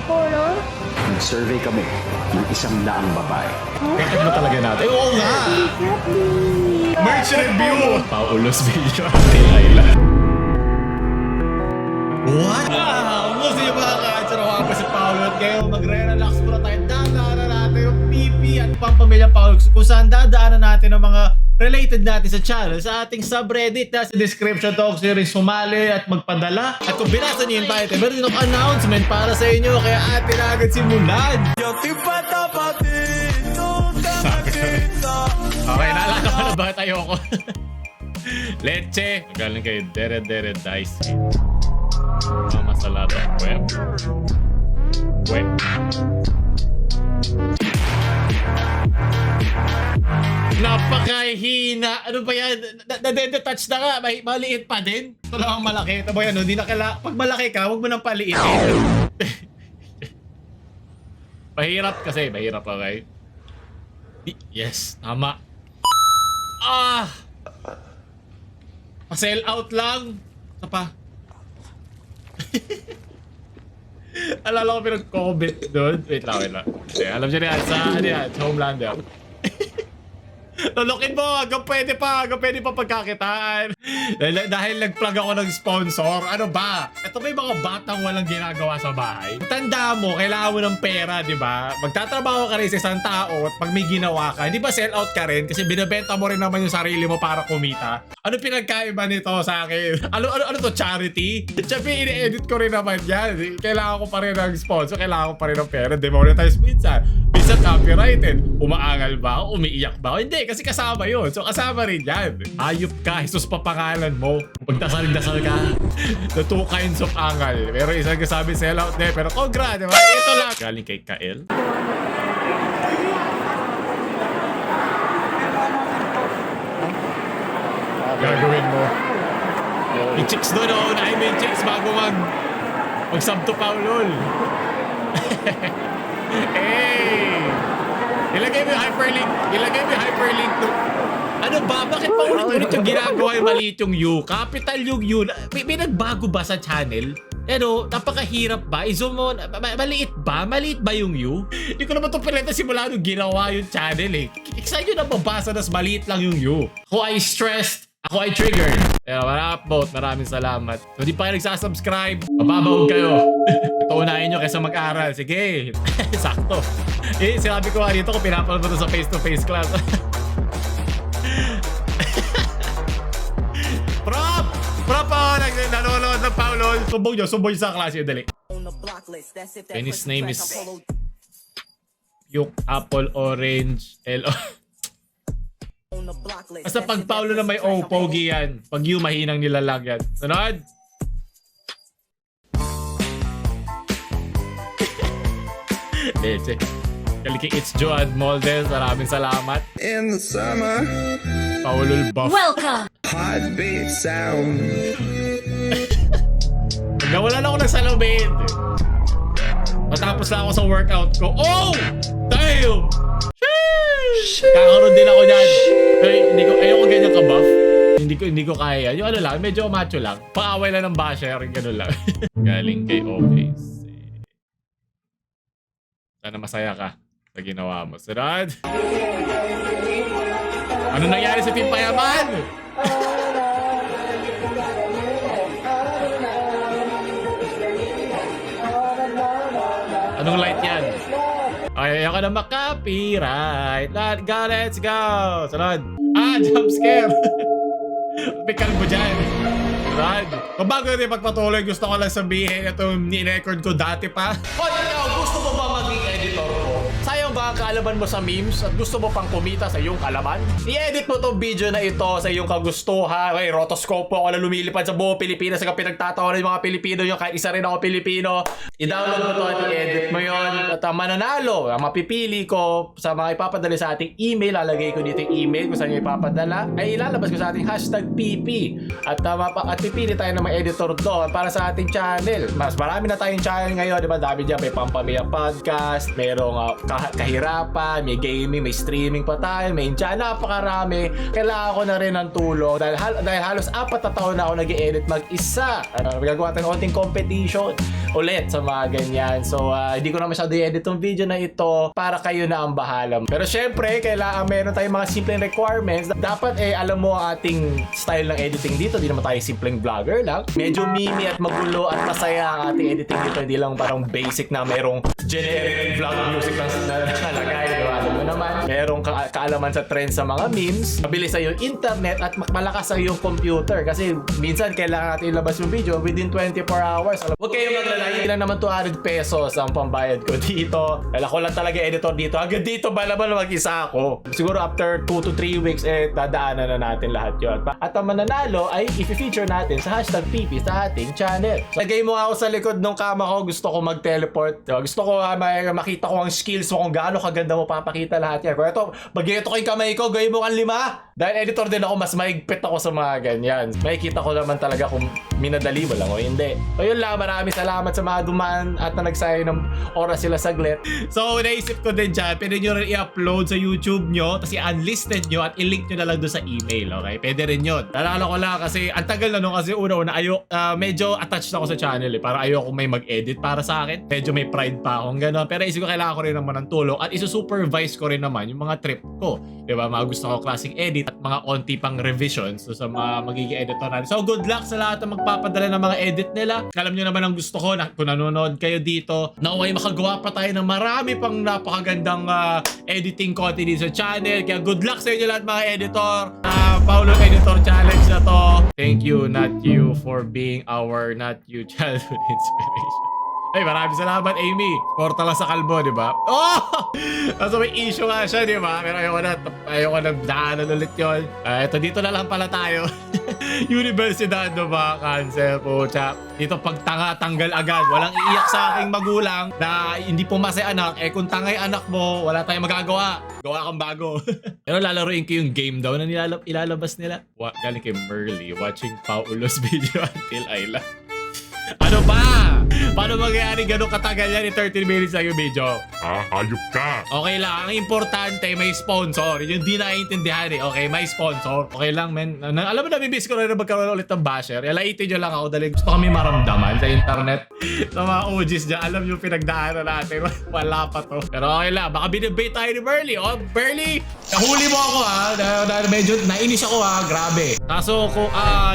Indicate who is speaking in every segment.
Speaker 1: Puro?
Speaker 2: Nag-survey kami ng 100 babae.
Speaker 3: Bakit mo talaga natin? Oo nga! Merch review! Paulos video Ate Laila. What? Gusto niyo mga ka-atsura ko pa si Paolo at ngayon magre-relax muna tayo. Dadaanan natin yung PP at Pampamilya Paolo kung saan dadaanan natin ang mga related natin sa channel sa ating subreddit na sa description to. Gusto nyo rin sumali at magpadala. At kung binasa niyo yung title, meron din akong announcement para sa inyo kaya atin na agad simulan. Okay, naalala ko na bakit ayoko. Leche. Galing kay Dere Dere Dice. Mama sa lahat ng web. Web. Napakahina. Ano ba yan? Nadedetouch na nga. Maliit pa din. Ito lang ang malaki. Ito ba yan? Hindi na pag malaki ka, huwag mo nang paliitin. Mahirap kasi. Mahirap, okay? Yes. Tama. Pa-sell out lang. Ito pa. Alala ko pinag-comment doon. Wait lang. Okay, alam niyo na yan. Sa Homelander. Lolokin mo, hanggang pwede pa pagkakitaan. Dahil nag-plug ako ng sponsor. Ano ba? Ito ba yung mga batang walang ginagawa sa bahay? Tanda mo, kailangan mo ng pera, di ba? Magtatrabaho ka rin sa isang tao at pag may ginawa ka, hindi ba sell out ka rin? Kasi binibenta mo rin naman yung sarili mo para kumita. Ano pinagkaiba nito sa akin? Ano to, charity? Siyempre, ini-edit ko rin naman yan. Kailangan ko pa rin ng sponsor, kailangan ko pa rin ng pera. Demonetize minsan. Minsan copyrighted. Umaangal ba ako? Umiiyak ba ako? Hindi, kasi kasama yun. So kasama rin yan. Ayop ka, Jesus pa pangalan mo. Pagdasal-dasal ka. The two kinds of angal. Pero isang kasabi sell out na. Pero congrats, diba? Ito lang. Galing kay Kael. Gagawin mo. Yung chicks doon, unahin mo yung chicks bago mag-sub to Paulol. Hey! Ilagay mo yung hyperlink to. Ano ba? Bakit pa ulit-ulit yung ginagawa yung maliit yung U? Capital yung U. May nagbago ba sa channel? Ano, napakahirap ba? I-zoom mo, maliit ba? Maliit ba yung U? Hindi ko naman itong pinita simula nung ginawa yung channel eh. Saan yun nababasa nas maliit lang yung U? Ako ay stressed. Ako ay triggered. Maraming salamat. So di pa kayo nagsasubscribe, mababawag kayo. Ito unahin nyo kaysa mag-aral. Sige. Sakto. Sinabi ko nga dito kung pinapanood mo sa face-to-face class. Prop! Nanonood ng Paulo. Sumbong nyo sa klase. Dali. And his name is Puke Apple Orange L. Basta pag Paulo na may O, pogi yan. Pag U, mahinang nilalagyan. Sunod! Leche. Kaliki It's Joad Moldes. Maraming salamat.
Speaker 4: In the summer,
Speaker 3: Paulul Buff.
Speaker 1: Welcome!
Speaker 4: heartbeat sound.
Speaker 3: Nawalan ako ng salubid. Matapos lang ako sa workout ko. Oh! Damn! Kakaroon din ako niyan. Ayoko ganyan ka-buff. Hindi ko kaya yan. Yung ano lang, medyo macho lang. Paaway lang ng basher, gano'n lang. Galing kay Okays. Sana masaya ka sa ginawa mo. Sunod! Ano nangyari sa Team Payaman? Anong light yan? Okay, ayoko na makapiright. Let's go! Sunod. Jump scare! Pikal mo dyan. Sunod. Kung bago natin pagpatuloy, gusto ko lang sabihin itong ni-record ko dati pa. Gusto mo ba maging editor ko? Sayang ba ang kaalaman mo sa memes at gusto mo pang kumita sa iyong kalaman? I-edit mo tong video na ito sa iyong kagustuhan. Okay, rotoscope po ako na lumilipad sa buong Pilipinas sa pinagtatawanan ng mga Pilipino yung kahit isa rin ako Pilipino. I-download mo to at i-edit mo yon at mananalo. Ang mapipili ko sa mga ipapadala sa ating email, lalagay ko dito yung email kung saan nyo ipapadala, ay ilalabas ko sa ating #PP at pipili tayo ng mga editor doon para sa ating channel. Mas marami na tayong channel ngayon, di ba? Dami dyan, may Pampamilya Podcast, merong kahirapan, may gaming, may streaming pa tayo, may dyan, napakarami. Kailangan ko na rin ng tulong dahil halos 4 na taon na ako nag-i-edit mag-isa. Magagawa tayo ng konting competition. ulit sa mga ganyan. So, hindi ko na masyado i-edit tong video na ito para kayo na ang bahala. Pero syempre, kailangan meron tayong mga simpleng requirements. Dapat alam mo ang ating style ng editing dito. Hindi naman tayo simpleng vlogger lang. Medyo mimi at magulo at masaya ang ating editing dito. Hindi lang parang basic na merong generic vlog music lang na nakalagay. Diba? Alam mo naman, merong kaalaman sa trends sa mga memes. Mabilis sa yung internet at malakas sa yung computer. Kasi minsan kailangan natin ilabas yung video within 24 hours. Huwag kayong maglalaya. Hindi lang naman 200 pesos ang pambayad ko dito. Dahil ako lang talaga editor dito. Hanggang dito ba naman mag-isa ako? Siguro after 2 to 3 weeks, dadaanan na natin lahat yun. At ang mananalo ay i-feature natin sa hashtag PP sa ating channel. Lagay mo ako sa likod ng kama ko. Gusto ko mag-teleport. Gusto ko makita ko ang skills mo kung gaano kaganda mo papakita lahat yan. Kung ito, bagay ito ko yung kamay ko, gawin mo kang 5. Dahil editor din ako, mas maigpit ako sa mga ganyan. Makikita ko naman talaga kung minadali mo lang o hindi. So yun lang, maraming salamat sa mga dumaan at na nagsayang ng oras sila saglit. So naisip ko din dyan, pwede nyo rin i-upload sa YouTube nyo, tapos i-unlisted nyo at i-link nyo na lang doon sa email, okay? Pwede rin yun. Nalala ko lang kasi ang tagal na no, kasi una-una medyo attached ako sa channel para ayoko may mag-edit para sa akin. Medyo may pride pa akong gano'n. Pero isip ko kailangan ko rin naman ng tulong at isusupervise ko rin naman yung mga trip ko. Diba? Mga gusto ko klaseng edit at mga onti pang revisions sa mga magiging editor natin. So good luck sa lahat ng magpapadala ng mga edit nila. Alam nyo naman ang gusto ko na kung nanonood kayo dito, naway makagawa pa tayo ng marami pang napakagandang editing content dito sa channel. Kaya good luck sa inyo lahat mga editor. Paulo Editor Challenge na to. Thank you, not you, for being our not you childhood inspiration. Ay, maraming salamat, Amy. Porta lang sa kalbo, di ba? Oh! Kaso may issue nga siya, di ba? Pero ayoko na daanan ulit yun. Ito, dito na lang pala tayo. Universidad, no ba? Cancel po, cha. Dito, pagtanga, tanggal agad. Walang iiyak sa aking magulang na hindi pumasay anak. Kung tangay anak mo, wala tayong magagawa. Gawa kang bago. Pero lalaroin ko yung game daw na ilalabas nila. Galing kay Merly, watching Paulo's video until I laugh. Ano ba? Paano mangyayari ganun katagal yan? 30 minutes lang yung video.
Speaker 1: Ayop ka!
Speaker 3: Okay lang. Ang importante, may sponsor. Yung di naiintindihan eh. Okay, may sponsor. Okay lang, men. Alam mo, nabibis ko rin na magkaroon ulit ng basher. Laitin nyo lang ako dahil gusto kami maramdaman sa internet. Sa mga OGs dyan, alam yung pinagdaanan natin. Wala pa to. Pero okay lang. Baka binibate tayo ni Burley. Oh, Burley! Nahuli mo ako ha. Medyo nainis ako ha. Grabe. Kaso kung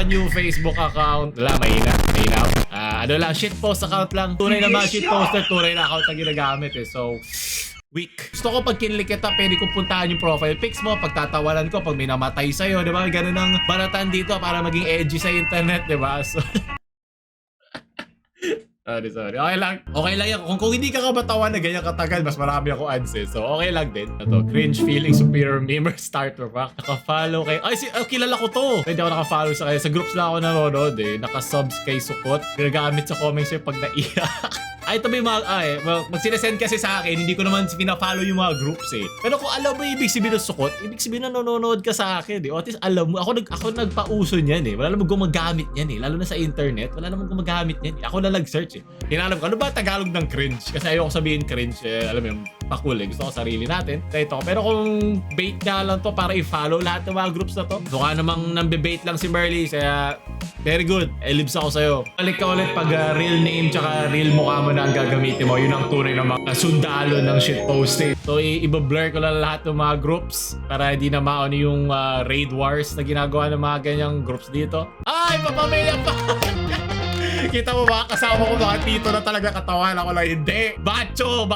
Speaker 3: new Facebook account, wala, mahina. Ano lang, shitpost account lang. Tunay na mga shitposter, tunay na account na ginagamit eh. So, weak. Gusto ko pag kinlik kita, pwede kong puntahan yung profile pics mo, pagtatawanan ko, pag may namatay sa'yo, di ba? Ganun ang banatan dito para maging edgy sa internet, di ba? So, sorry. Okay lang yan. Kung hindi ka kabatawan na ganyan katagal, mas marami ako ads eh. So, okay lang din. Ito, cringe feeling superior memer starter pack. Naka-follow kay... kilala ko to. Hindi ako naka-follow sa kanya. Sa groups lang ako nanonood eh. Naka-subs kay Sukot. Ginagamit sa comments yung pag naiyak. Ito may mga... magsinesend kasi sa akin, hindi ko naman pina-follow yung mga groups eh. Pero kung alam mo ibig sabihin ng Sukot, ibig sabihin na nanonood ka sa akin eh. O at least alam mo, ako nagpauso niyan eh. Wala namang gumagamit niyan eh. Lalo na sa internet, wala namang gumagamit niyan eh. Ako na nag-search eh. Hinahanap ko, ano ba Tagalog ng cringe? Kasi ayoko sabihin cringe, alam mo yung pakul eh. Gusto ko sarili natin. Ito. Pero kung bait nga lang to para i-follow lahat ng mga groups na to, mukha namang nambibait lang si Merly. Kaya, very good. Elibs ako sa'yo. Balik ka ulit pag real name tsaka real mukha mo na ang gagamitin mo. Yun ang tunay na mga sundalo ng shitposting. So, i-blur ko lang lahat ng mga groups para hindi na maano yung raid wars na ginagawa ng mga ganyang groups dito. Ay, papamilya pa! Kita mo ba? Kasama ko mga tito na talaga katawan ako lang. Hindi. Bacho!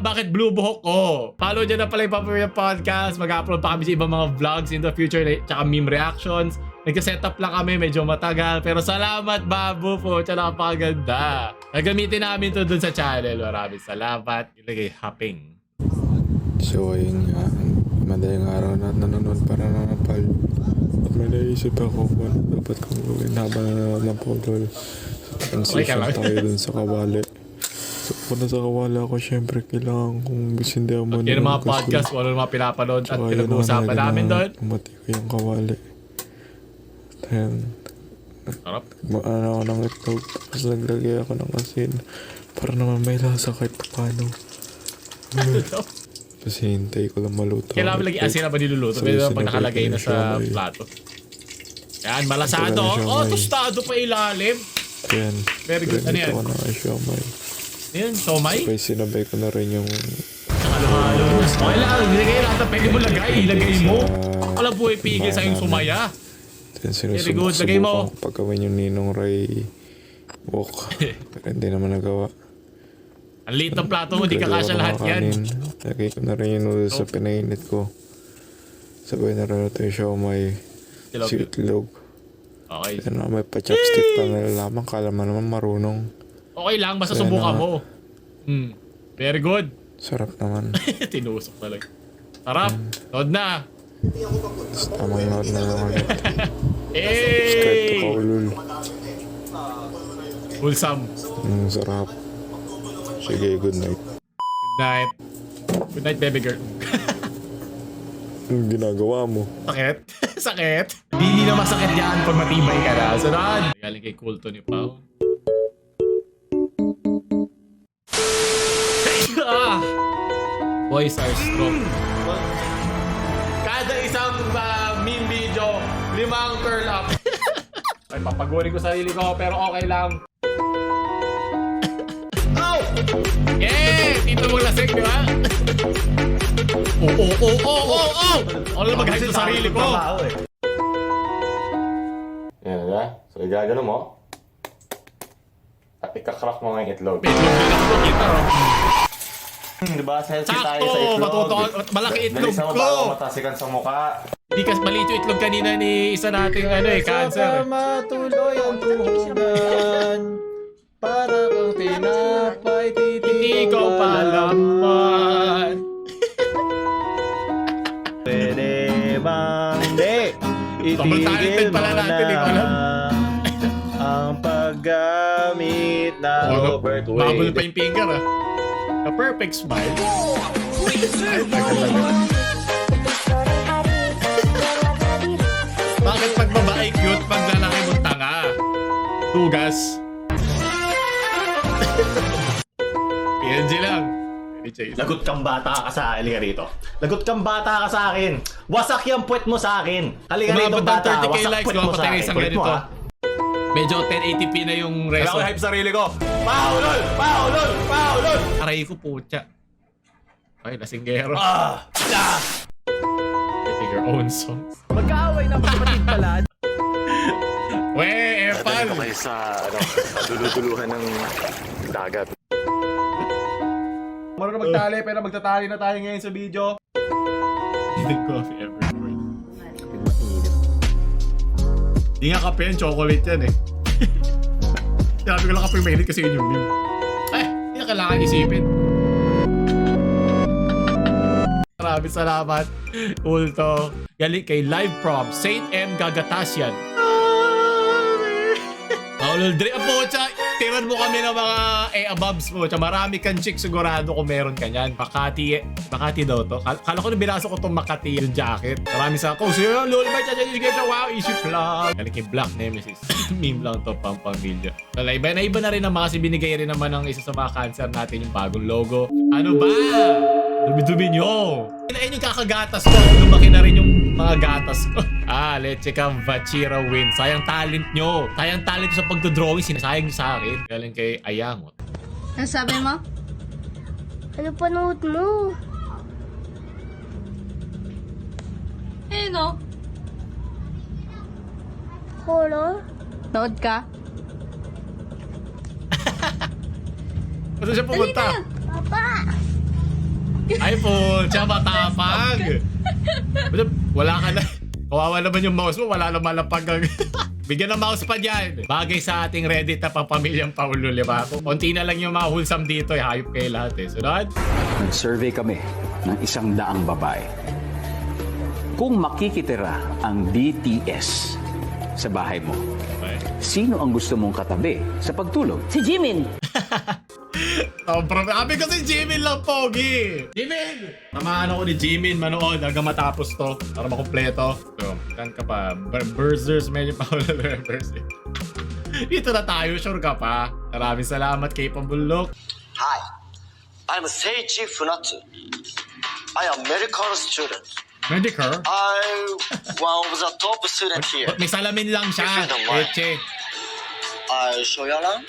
Speaker 3: Bakit blue buhok ko? Follow dyan na pala yung Papamilya Podcast. Mag-upload pa kami sa ibang mga vlogs in the future. Tsaka meme reactions. Nagka-setup lang kami. Medyo matagal. Pero salamat, Babu po. Tsaka napakaganda. Nagamitin namin to dun sa channel. Maraming salamat. Ilagay hopping.
Speaker 5: So ayun nga, madaling araw na nanonood para nanapal. At may naisip ako kung ano dapat kong gawin habang nanonood ng Pogol. So transition tayo dun sa Kawali. So kung nasa Kawali ako, syempre kailangan kung hindi ako manonood.
Speaker 3: Yan ang mga podcast, wala mga pinapanood at pinag-uusapan namin doon.
Speaker 5: Umati ko yung Kawali. Then, ano ako ng itlog. Tapos naglagay ako ng asin para naman may lasa kahit paano. Kasi hintay ko lang maluto.
Speaker 3: Kailangan lagi asin na ba niluluto? Pero pag nakalagay na sa plato. Yan, malasado. Oh, tostado pa ilalim.
Speaker 5: Yan.
Speaker 3: Very good. Ano yan?
Speaker 5: Pinito ko na kay siomay.
Speaker 3: Ayun, somay.
Speaker 5: Sabay sinabay ko na rin yung
Speaker 3: Halo-halo. Okay lang, nilagay lahat na pwede mo lagay. Ilagay mo. Wala po ipigil sa yung sumaya.
Speaker 5: then
Speaker 3: Very good. Lagay mo.
Speaker 5: sinusubukan ko pagkawin yung Ninong Ray walk. Pero hindi naman nagawa.
Speaker 3: Ang liit ng plato mo, di kakasya lahat yan.
Speaker 5: Lagay ko na rin yung noodles sa pinainit ko. Sabay na rin ito yung siomay.
Speaker 3: Itlog.
Speaker 5: Si itlog.
Speaker 3: Okay.
Speaker 5: Then may pa-chopstick pa nalalaman. Kala mo naman marunong.
Speaker 3: Okay lang, basta
Speaker 5: Kaya
Speaker 3: subukan
Speaker 5: na-
Speaker 3: mo. Very good.
Speaker 5: Sarap naman.
Speaker 3: Tinusok talaga. Sarap. Nod na.
Speaker 5: Tapos tamang nood na lang ulit. Kahit
Speaker 3: Hey!
Speaker 5: pakaulul.
Speaker 3: Wholesome.
Speaker 5: Sarap. Sige, good night.
Speaker 3: Good night. Good night, baby girl.
Speaker 5: Anong ginagawa mo?
Speaker 3: Sakit? Sakit? Hindi na masakit yan pag matibay ka na. Sunod! Galing kay Kulto ni Pao. Ah! Boys are strong. Kada isang meme video, 5 curl up. Ay, papagurin ko sarili ko, pero okay lang. Oh! Yeah! Dito mo lasing, di ba? Oh! Ako lang mag-hype sa sarili ko.
Speaker 5: Yan na. So, igagano mo. At ikakrack mo ng itlog.
Speaker 3: Medyo ako kita, oh.
Speaker 1: Diba? Healthy tayo sa
Speaker 3: Sakto!
Speaker 1: itlog.
Speaker 3: Matuto, malaki itlog
Speaker 1: Bilisan mo
Speaker 3: ko!
Speaker 1: bago matasikan sa mukha.
Speaker 3: Hindi kas maliit yung itlog kanina ni isa nating cancer.
Speaker 6: Matuloy ang tuhugan. Para kang tinapay,
Speaker 3: Hindi ko palaman.
Speaker 6: Pwede bang di?
Speaker 3: Sobrang talented
Speaker 6: Itigil mo
Speaker 3: pala natin, hindi ko alam.
Speaker 6: ang paggamit ng overt
Speaker 3: Bubble
Speaker 6: weight.
Speaker 3: pa yung finger, ah. A perfect smile. Ay, tagal lang. Bakit pag babae cute, pag lalaki mong tanga? Tugas. PNG lang.
Speaker 6: Lagot kang bata ka sa akin, halika rito. Lagot kang bata ka sa akin. Wasak yung puwet mo sa akin. Halika rito,
Speaker 3: Umabot ng
Speaker 6: bata.
Speaker 3: 30k
Speaker 6: Wasak
Speaker 3: likes,
Speaker 6: puwet mo sa
Speaker 3: papatay
Speaker 6: akin.
Speaker 3: isang
Speaker 6: Puwet mo,
Speaker 3: ganito.
Speaker 6: ha?
Speaker 3: Medyo 1080p na yung
Speaker 6: Kaya
Speaker 3: reso.
Speaker 6: ako hype sarili ko. Paulol! Paulol! Paulol!
Speaker 3: Aray ko putya. Ay, lasinggero.
Speaker 6: Ah!
Speaker 3: Making your own songs.
Speaker 6: Magkaaway na magkapatid pala.
Speaker 3: Weh, Epal!
Speaker 5: sa, duluduluhan ng dagat.
Speaker 6: Marunong magtali, pero magtatali na tayo ngayon sa video.
Speaker 3: The coffee everywhere. Hindi nga kape yan, chocolate yan eh. Sinabi ko lang kape yung mainit kasi yun yung meme. Eh, hindi na kailangan isipin. Maraming salamat. Ulto. Galing kay Live Prom, Saint M. Gagatasian. Paulol Dre, pocha, tiran mo kami ng mga abobs mo. Tsaka marami kang chick sigurado kung meron ka niyan. Makati daw to. Kala ko na binasa ko itong Makati yung jacket. Marami sa ako. So yun, lol, bye, wow, issue plug. Galing kay Black Nemesis. Meme lang to, pampamilya. So, iba na rin naman kasi binigay rin naman ng isa sa mga cancer natin yung bagong logo. Ano ba? Dumi-dumi nyo. Ayun yung kakagatas ko. Lumaki na rin yung mga gatas ko. Leche Cam Vachira win. Sayang talent nyo. Sayang talent nyo sa pagdodrawing. Sinasayang nyo sa akin. Galing kay Ayangot.
Speaker 7: Ano sabi mo? Ano panood mo? Eh, no? Horror? Nood ka?
Speaker 3: Saan siya pumunta?
Speaker 7: Papa!
Speaker 3: Ay po, siya matapag. Wala ka na. Kawawa naman yung mouse mo. Wala naman lapag. Bigyan ng mousepad yan. Bagay sa ating Reddit na pampamilyang Paulo, diba? Konti na lang yung mga wholesome dito. Hayop kayo lahat eh. Sunod?
Speaker 2: Nag-survey kami ng 100 babae. Kung makikitira ang BTS sa bahay mo,
Speaker 3: Okay.
Speaker 2: sino ang gusto mong katabi sa pagtulog?
Speaker 7: Si Jimin!
Speaker 3: Sobrang sabi ko si Jimin lang, Pogi! Jimin! Tamaan ako ni Jimin manood hanggang matapos to para makumpleto. So, kan ka pa. Burzers, medyo Paolo Revers. Dito na tayo, sure ka pa. Maraming salamat kay Pambulok.
Speaker 8: Hi, I'm Seiichi Funatsu. I am medical student.
Speaker 3: Medicare?
Speaker 8: I'm one of the top students here.
Speaker 3: May salamin lang siya. Eche.
Speaker 8: show you around.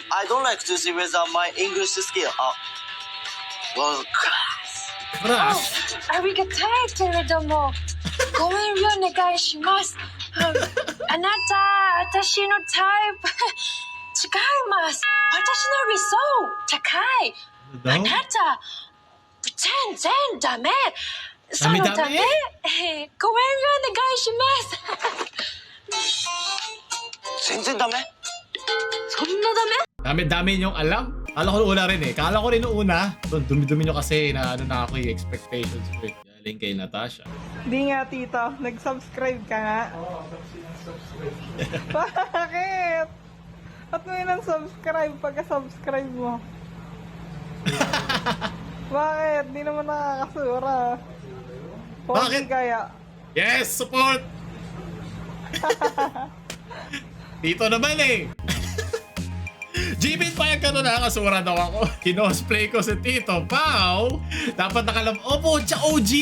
Speaker 8: I don't like to see whether my English skill are world class.
Speaker 3: Crush!
Speaker 9: ありがたいけれども、ご遠慮お願いします。あなた、私のタイプ、違います。私の理想、高い。あなた、全然ダメ。そのため、ご遠慮お願いします。
Speaker 8: 全然ダメ
Speaker 9: そんなダメ？
Speaker 3: Dami-dami niyong alam. Kala ko una rin eh. Kala ko rin noong una. Dumi-dumi nyo kasi na ano na ako yung expectations ko eh. Galing kay Natasha.
Speaker 10: Di nga, tito. Nag-subscribe ka nga. Bakit? At mo yun ang subscribe pagka-subscribe mo. Bakit? Di naman nakakasura.
Speaker 3: Bakit?
Speaker 10: Kaya.
Speaker 3: Yes! Support! Dito naman eh. Jimmy, payag ka na nakakasura daw ako. Kinosplay ko si Tito Pao. Dapat Opo, siya OG.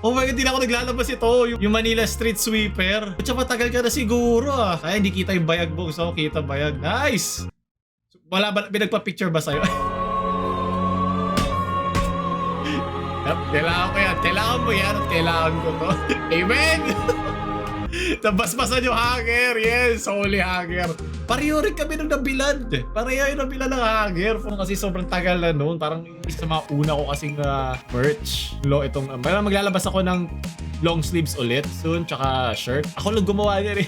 Speaker 3: Oh my God, di na ako naglalabas ito. Yung Manila Street Sweeper. Siya matagal ka na siguro ah. Kaya hindi kita yung bayag mo. Gusto ko kita bayag. Nice! Wala ba, pinagpa-picture ba sa'yo? Kailangan ko yan. Kailangan mo yan at kailangan ko to. Amen! Nabasbasan yung hanger. Yes, holy hanger. Pareho rin kami nung nabilad. Pareho yung nabilad ng hanger. Kasi sobrang tagal na noon. Parang isa sa mga una ko kasing merch. Maglalabas ako ng long sleeves ulit soon. Tsaka shirt. Ako lang gumawa niya rin.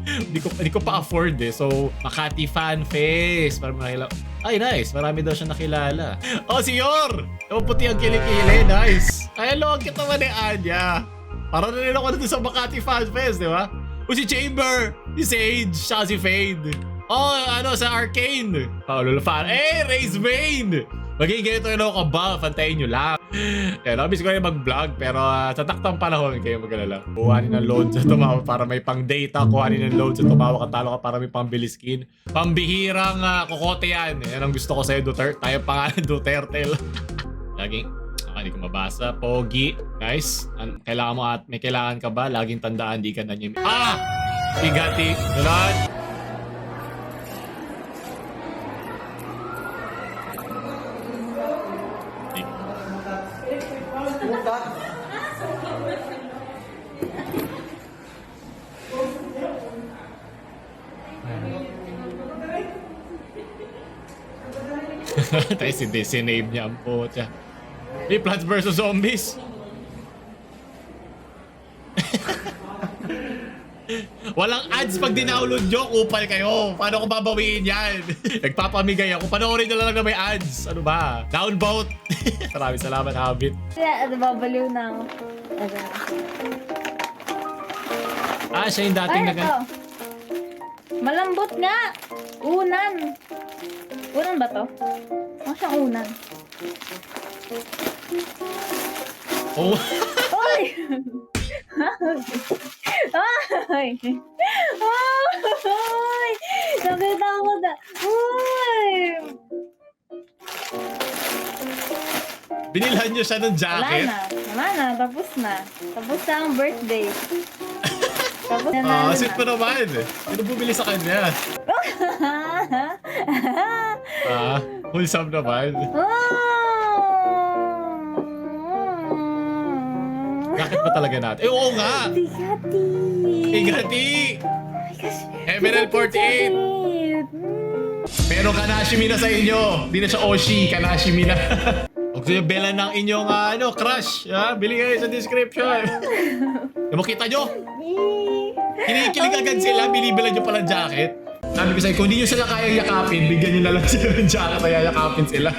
Speaker 3: Hindi ko pa afford eh. So, Makati Fan Face. Para makilala. Ay, nice. Marami daw siya nakilala. Oh, si Yor! Yung puti ang kilikili. Nice. Ay, hello. Ang kita man ni Anya. Para na rin ako sa Makati Fan Fest, di ba? O si Chamber, si Sage, siya si Fade. Oh, sa Arcane. Oh, lulufan. Raise Bane! Magiging ganito yun ako ka-buff. Antayin nyo lang. Yan, nabis ko rin mag-vlog. Pero sa taktang panahon, kayo mag-alala. Kuhanin ng load sa tumawa para may pang-data. Kuhanin ng load sa tumawa. Katalo ka para may pang-bili skin. Pambihirang kokote yan. Yan ang gusto ko sa'yo, Duterte. Tayo pangalan, Duterte. Laging. Hindi ko mabasa. Pogi. Guys, kailangan mo at may kailangan ka ba? Laging tandaan, di ka na niya. Bigati. Ganon. Tayo sinave niya ang potya. Hey, Plants vs. Zombies. Walang ads pag dinownload nyo. Kupal kayo. Paano ko babawiin yan? Nagpapamigay ako. Panoorin nyo lang na may ads. Ano ba? Downvote. Maraming salamat, Habit.
Speaker 7: Babaliw na ako.
Speaker 3: Siya yung dating
Speaker 7: Malambot nga. Unan. Unan ba to? Siyang unan.
Speaker 3: Oh.
Speaker 7: Oy! Ay! Ay! Nakita ko na. Uy!
Speaker 3: Binilhan nyo siya ng jacket?
Speaker 7: Wala na. Tapos na. Tapos na ang birthday. Tapos na.
Speaker 3: Sweet pa naman. Sino bumili sa kanya? Wholesome naman. Jacket ba talaga natin? Oo nga! Bigati! Emerald 48! Pero Kanashimi na sa inyo. Hindi na siya Oshi. Kanashimi na. Huwag kayo bela ng inyong crush. Bili kayo sa description. Makita nyo? Kinikilig agad sila. Binibila nyo palang jacket. Sabi ko sa'yo, kung hindi nyo sila kayang yakapin, bigyan nyo na lang sila ng jacket na yayakapin sila.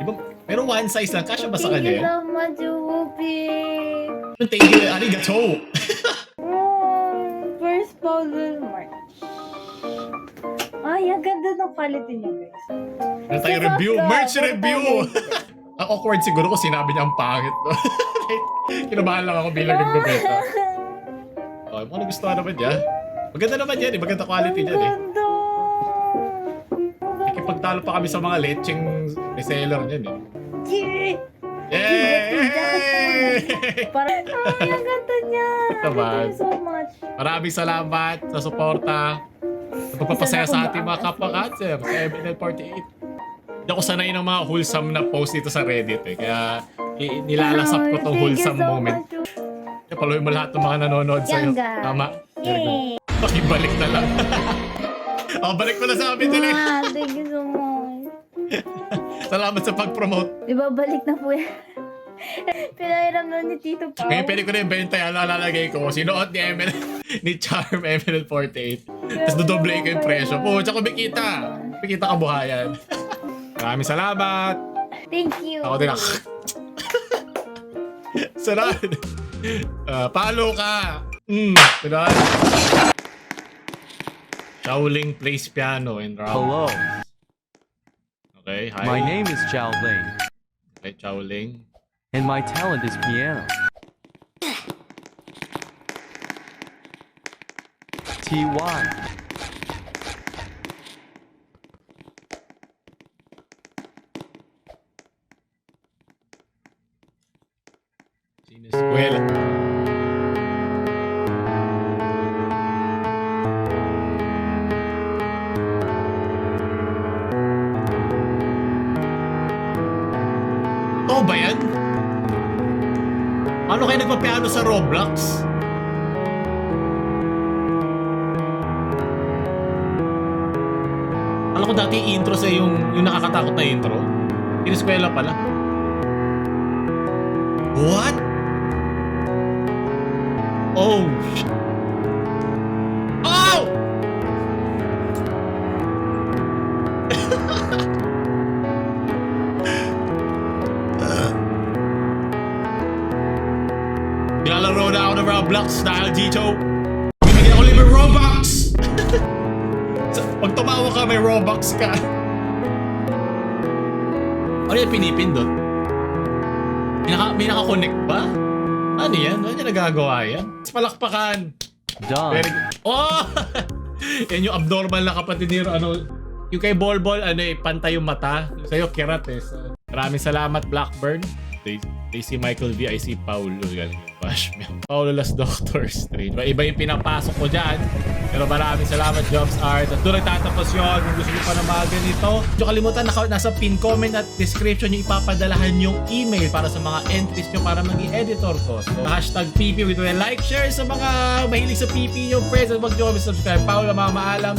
Speaker 3: Diba? Pero one size lang. Kasya ba sa kanya yan?
Speaker 7: Thank you so much, Upi.
Speaker 3: Thank you. Arigato.
Speaker 7: First Paul March. Ay, ang ganda ng quality niya, guys.
Speaker 3: Ano tayo review? Merch review! Ang awkward siguro kung sinabi niya ang pangit. Kinabahan lang ako bilang nagbebenta. Okay, mukhang nagustuhan naman niya. Maganda naman yan eh. Maganda quality niyan eh. Nakikipagtalo pa kami sa mga lecheng reseller niyan eh. Yay!
Speaker 7: Parang, ang ganda niya.
Speaker 3: Tama.
Speaker 7: Thank you so much.
Speaker 3: Maraming salamat sa suporta. Sa pagpapasaya sa ating mga kapwa-cancer. Sa MNL48. Hindi ako sanay ng mga wholesome na post dito sa Reddit eh. Kaya nilalasap ko tong wholesome moment. Kaya paluin mo lahat ng mga nanonood sa'yo.
Speaker 7: Yanga.
Speaker 3: Tama.
Speaker 7: Yay!
Speaker 3: Pakibalik na lang. Balik mo na sa amin dali.
Speaker 7: Thank you so much.
Speaker 3: Salamat sa pag-promote.
Speaker 7: Ibabalik na po yan. Pinahiram na ni Tito Pao.
Speaker 3: Ngayon pwede ko na yung benta yan. Lalagay ko. Sinuot ni ML, ni Charm ML48. Tapos dodoble ko yung presyo. Pucha, kumikita. Kumikita kabuhayan. Maraming salamat.
Speaker 7: Thank you.
Speaker 3: Ako din ako. Sarad. Follow ka. Sarad. Shaoling plays piano in round.
Speaker 11: Hello,
Speaker 3: Okay, hi.
Speaker 11: my name is Chao Ling,
Speaker 3: Okay, Shaoling.
Speaker 11: and my talent is piano. TY.
Speaker 3: Sineskwela. Oo ba yan? Paano kayo nagpapiano sa Roblox? Alam ko dati intro sa yung nakakatakot na intro. Sineskwela pala. What? Oh, shit. Oh! Nilalaro na ako ng Roblox dahil dito. Bibigyan ako libre Robux! Pag tumawa ka, may Robux ka. Ano yung pinipindot? May naka-connect ba? Ano yan? Ano yung nagagawa yan? Palakpakan!
Speaker 11: Done.
Speaker 3: Very good. Oh! Yan yung abnormal na kapatid ni ano. Yung kay Bolbol, ano eh, pantay yung mata. Yung sa'yo, kirat eh. So, maraming salamat, Blackburn. Daisy Michael V. I see Paulo. Galing yung bash me. Paulo Las Doctor Strange. Iba yung pinapasok ko dyan. Pero maraming salamat, Jobs Art. At doon nagtatapos yun. Kung gusto nyo pa na mga ganito, hindi kalimutan, nasa pin comment at description nyo ipapadalahan yung email para sa mga entries nyo para maging editor ko. So, hashtag PP with like, share sa mga mahilig sa PP nyo, friends, at mag-join, subscribe. Paulo, mga maalam.